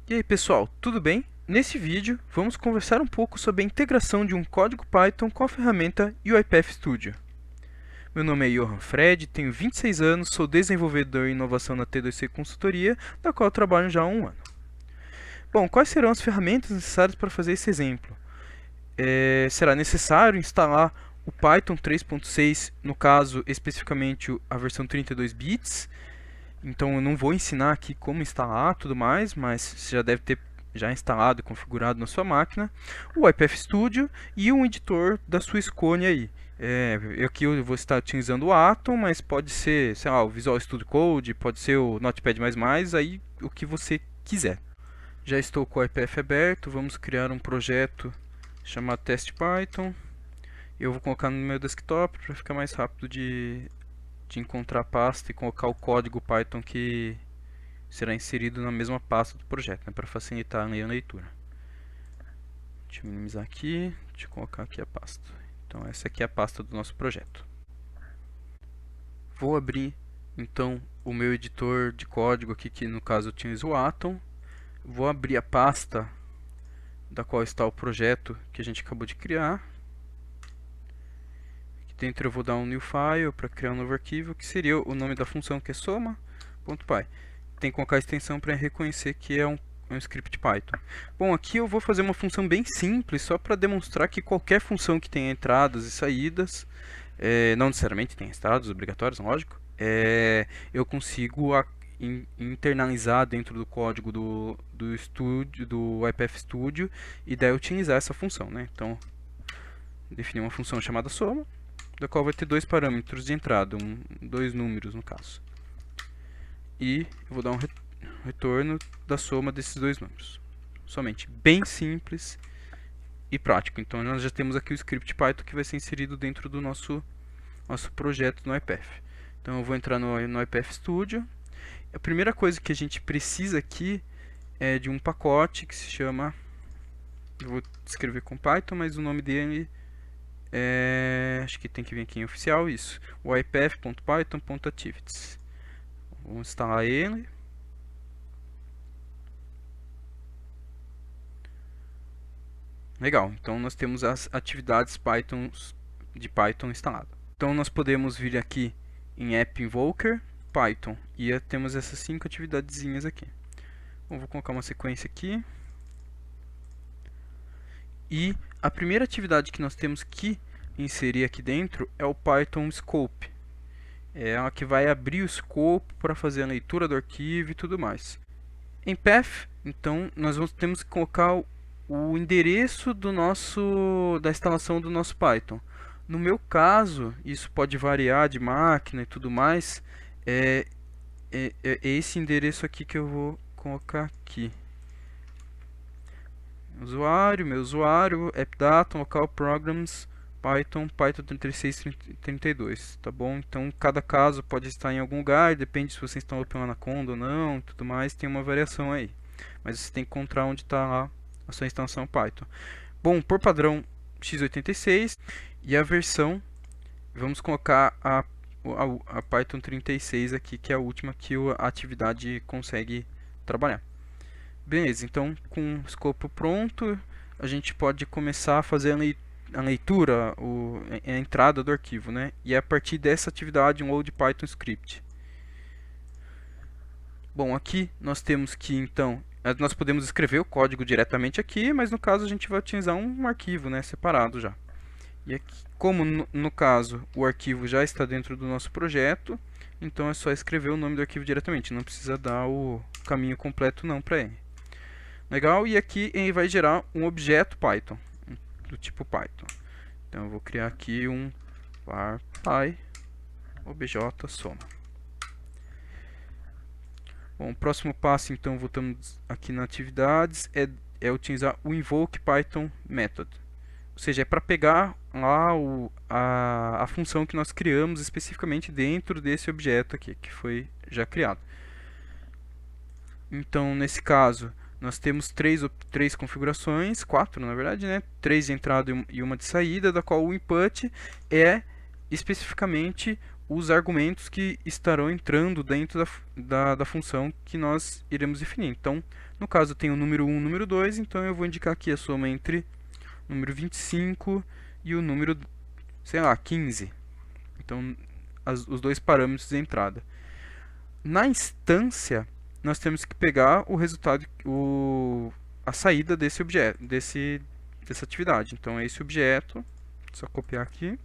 E aí pessoal, tudo bem? Nesse vídeo vamos conversar um pouco sobre a integração de um código Python com a ferramenta UiPath Studio. Meu nome é Johan Fred, tenho 26 anos, sou desenvolvedor em inovação na T2C Consultoria, da qual trabalho já há um ano. Bom, quais serão as ferramentas necessárias para fazer esse exemplo? Será necessário instalar o Python 3.6, no caso especificamente a versão 32 bits. Então eu não vou ensinar aqui como instalar tudo mais, mas você já deve ter já instalado e configurado na sua máquina o UiPath Studio e um editor da sua escolha aí. Aqui eu vou estar utilizando o Atom, mas pode ser, sei lá, o Visual Studio Code, pode ser o Notepad++, aí o que você quiser. Já estou com o UiPath aberto, vamos criar um projeto chamado Test Python. Eu vou colocar no meu desktop para ficar mais rápido de encontrar a pasta e colocar o código Python que será inserido na mesma pasta do projeto, né, para facilitar a leitura. Deixa eu minimizar aqui, deixa eu colocar aqui a pasta. Então essa aqui é a pasta do nosso projeto. Vou abrir então o meu editor de código aqui, que no caso eu utilizo o Atom. Vou abrir a pasta da qual está o projeto que a gente acabou de criar. Aqui dentro eu vou dar um new file para criar um novo arquivo, que seria o nome da função, que é soma.py. Tem que colocar a extensão para reconhecer que é um script Python. Bom, aqui eu vou fazer uma função bem simples, só para demonstrar que qualquer função que tenha entradas e saídas, não necessariamente tem entradas obrigatórias, lógico, eu consigo internalizar dentro do código do UiPath Studio e daí utilizar essa função, né? Então, definir uma função chamada soma, da qual vai ter dois parâmetros de entrada, dois números no caso. E eu vou dar um retorno da soma desses dois números. Somente. Bem simples e prático. Então nós já temos aqui o script Python que vai ser inserido dentro do nosso projeto no UiPath. Então eu vou entrar no UiPath Studio. A primeira coisa que a gente precisa aqui é de um pacote que se chama... Eu vou escrever com Python, mas o nome dele acho que tem que vir aqui em oficial, isso. UiPath.python.activities. Vamos instalar ele. Legal, então nós temos as atividades de Python instaladas. Então nós podemos vir aqui em App Invoker, Python, e temos essas 5 atividadezinhas aqui. Bom, vou colocar uma sequência aqui. E a primeira atividade que nós temos que inserir aqui dentro é o Python Scope. É ela que vai abrir o escopo para fazer a leitura do arquivo e tudo mais. Em Path, então, nós temos que colocar o endereço da instalação do nosso Python. No meu caso, isso pode variar de máquina e tudo mais, é esse endereço aqui que eu vou colocar aqui. Meu usuário, AppData, local programs, Python 3632, tá bom? Então cada caso pode estar em algum lugar, depende se você instalou pela Anaconda ou não, tudo mais, tem uma variação aí. Mas você tem que encontrar onde está lá a sua instalação Python. Bom, por padrão x86 e a versão, vamos colocar a Python 36 aqui, que é a última que a atividade consegue trabalhar. Beleza, então com o escopo pronto, a gente pode começar a fazer a leitura, a entrada do arquivo, né? E é a partir dessa atividade um load Python script. Bom, aqui nós temos que então, nós podemos escrever o código diretamente aqui, mas no caso a gente vai utilizar um arquivo, né, separado já. E aqui, como no caso o arquivo já está dentro do nosso projeto, então é só escrever o nome do arquivo diretamente, não precisa dar o caminho completo não para ele. Legal, e aqui ele vai gerar um objeto Python, do tipo Python. Então eu vou criar aqui um var py obj soma. Bom, o próximo passo, então, voltamos aqui na atividades, é utilizar o invoke Python method. Ou seja, é para pegar lá a função que nós criamos especificamente dentro desse objeto aqui, que foi já criado. Então, nesse caso, nós temos três configurações, 4 na verdade, né? 3 de entrada e uma de saída, da qual o input é especificamente os argumentos que estarão entrando dentro da função que nós iremos definir. Então, no caso, eu tenho o número 1 e o número 2, então eu vou indicar aqui a soma entre o número 25 e o número, sei lá, 15. Então, os dois parâmetros de entrada. Na instância, nós temos que pegar o resultado, a saída desse objeto, dessa atividade. Então, é esse objeto, só copiar aqui.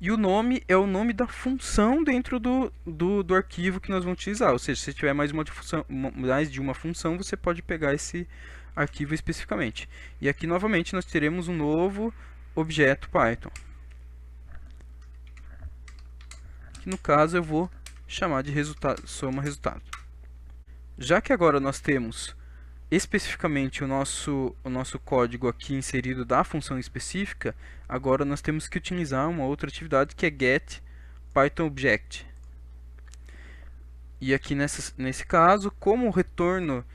E o nome é o nome da função dentro do arquivo que nós vamos utilizar. Ou seja, se tiver mais de uma função, você pode pegar esse arquivo especificamente. E aqui, novamente, nós teremos um novo objeto Python. Que, no caso, eu vou chamar de soma resultado. Já que agora nós temos especificamente o nosso código aqui inserido da função específica, agora nós temos que utilizar uma outra atividade que é get Python object. E aqui nesse caso, como o retorno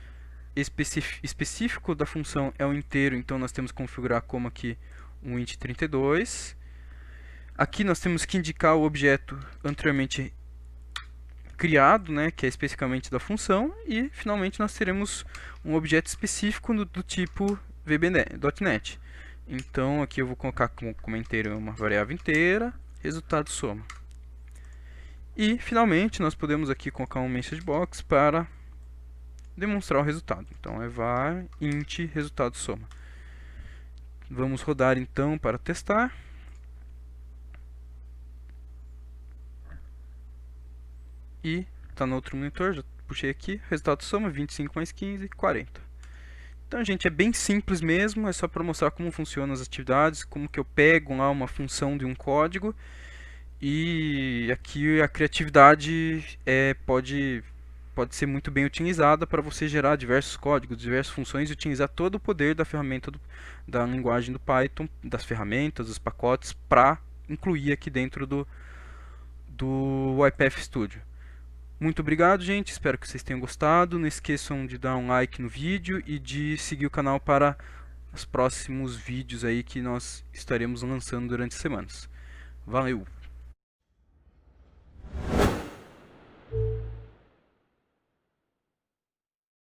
específico da função é um inteiro, então nós temos que configurar como aqui um int 32. Aqui nós temos que indicar o objeto anteriormente criado, né, que é especificamente da função, e finalmente nós teremos um objeto específico do tipo VB.NET. Então aqui eu vou colocar como inteiro uma variável inteira, resultado soma. E finalmente nós podemos aqui colocar um message box para demonstrar o resultado. Então é var int resultado soma. Vamos rodar então para testar. E está no outro monitor, já puxei aqui, resultado soma 25 mais 15, 40. Então, gente, é bem simples mesmo, é só para mostrar como funcionam as atividades, como que eu pego lá uma função de um código. E aqui a criatividade pode ser muito bem utilizada para você gerar diversos códigos, diversas funções e utilizar todo o poder da ferramenta da linguagem do Python, das ferramentas, dos pacotes, para incluir aqui dentro do UiPath Studio. Muito obrigado, gente. Espero que vocês tenham gostado. Não esqueçam de dar um like no vídeo e de seguir o canal para os próximos vídeos aí que nós estaremos lançando durante as semanas. Valeu!